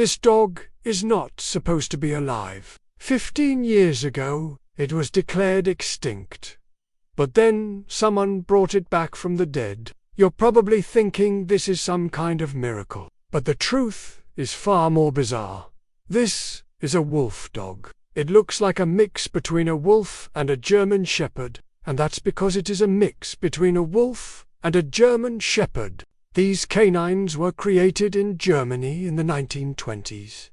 This dog is not supposed to be alive. 15 years ago, it was declared extinct. But then someone brought it back from the dead. You're probably thinking this is some kind of miracle. But the truth is far more bizarre. This is a wolf dog. It looks like a mix between a wolf and a German shepherd, and that's because it is a mix between a wolf and a German shepherd. These canines were created in Germany in the 1920s.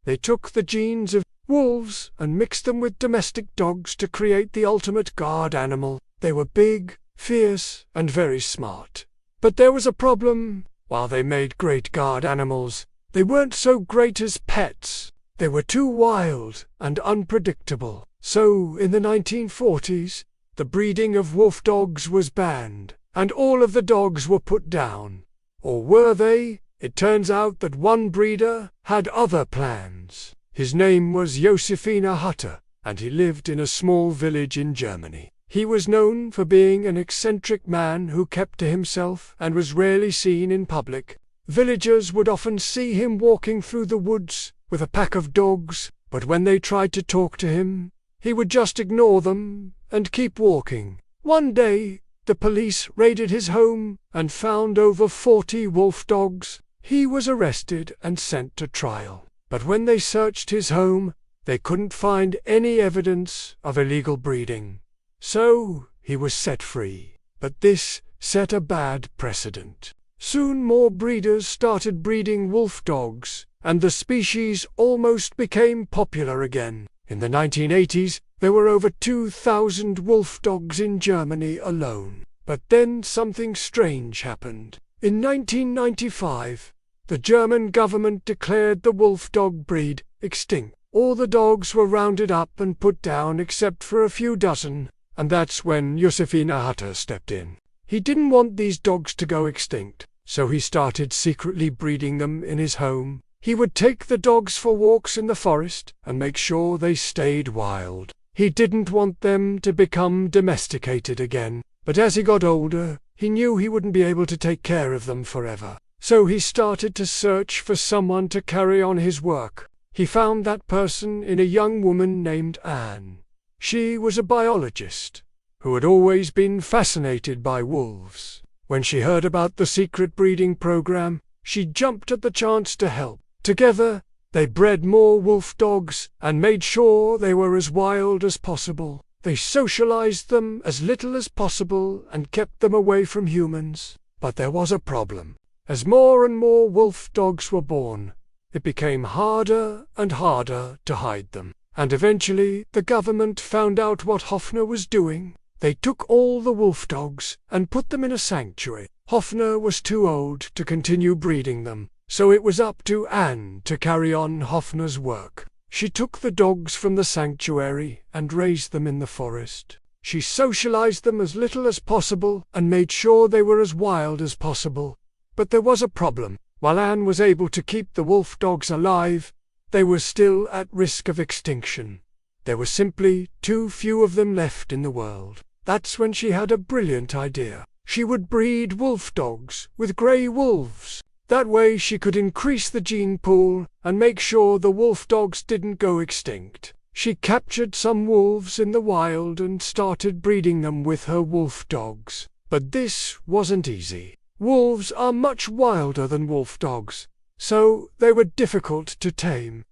They took the genes of wolves and mixed them with domestic dogs to create the ultimate guard animal. They were big, fierce, and very smart. But there was a problem. While they made great guard animals, they weren't so great as pets. They were too wild and unpredictable. So, in the 1940s, the breeding of wolf dogs was banned, and all of the dogs were put down. Or were they? It turns out that one breeder had other plans. His name was Josefina Hutter, and he lived in a small village in Germany. He was known for being an eccentric man who kept to himself and was rarely seen in public. Villagers would often see him walking through the woods with a pack of dogs, but when they tried to talk to him, he would just ignore them and keep walking. One day, the police raided his home and found over 40 wolf dogs. He was arrested and sent to trial. But when they searched his home, they couldn't find any evidence of illegal breeding. So, he was set free. But this set a bad precedent. Soon more breeders started breeding wolf dogs, and the species almost became popular again. In the 1980s, there were over 2,000 wolf dogs in Germany alone. But then something strange happened. In 1995, the German government declared the wolf dog breed extinct. All the dogs were rounded up and put down except for a few dozen, and that's when Josefina Hutter stepped in. He didn't want these dogs to go extinct, so he started secretly breeding them in his home. He would take the dogs for walks in the forest and make sure they stayed wild. He didn't want them to become domesticated again, but as he got older, he knew he wouldn't be able to take care of them forever. So he started to search for someone to carry on his work. He found that person in a young woman named Anne. She was a biologist who had always been fascinated by wolves. When she heard about the secret breeding program, she jumped at the chance to help. Together, they bred more wolf dogs and made sure they were as wild as possible. They socialized them as little as possible and kept them away from humans. But there was a problem. As more and more wolf dogs were born, it became harder and harder to hide them. And eventually, the government found out what Hofner was doing. They took all the wolf dogs and put them in a sanctuary. Hofner was too old to continue breeding them, so it was up to Anne to carry on Hofner's work. She took the dogs from the sanctuary and raised them in the forest. She socialized them as little as possible and made sure they were as wild as possible. But there was a problem. While Anne was able to keep the wolf dogs alive, they were still at risk of extinction. There were simply too few of them left in the world. That's when she had a brilliant idea. She would breed wolf dogs with grey wolves. That way she could increase the gene pool and make sure the wolf dogs didn't go extinct. She captured some wolves in the wild and started breeding them with her wolf dogs. But this wasn't easy. Wolves are much wilder than wolf dogs, so they were difficult to tame.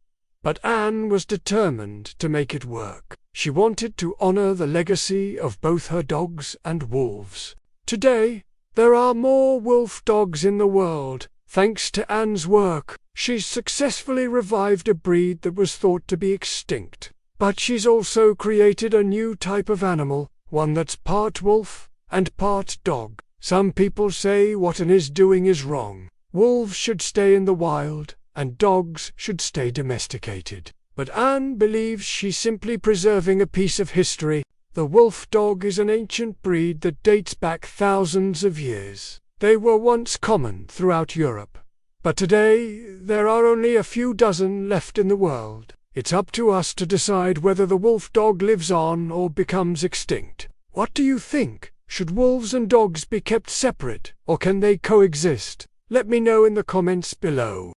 But Anne was determined to make it work. She wanted to honor the legacy of both her dogs and wolves. Today, there are more wolf dogs in the world. Thanks to Anne's work, she's successfully revived a breed that was thought to be extinct. But she's also created a new type of animal, one that's part wolf and part dog. Some people say what Anne is doing is wrong. Wolves should stay in the wild, and dogs should stay domesticated. But Anne believes she's simply preserving a piece of history. The wolf dog is an ancient breed that dates back thousands of years. They were once common throughout Europe. But today, there are only a few dozen left in the world. It's up to us to decide whether the wolf dog lives on or becomes extinct. What do you think? Should wolves and dogs be kept separate, or can they coexist? Let me know in the comments below.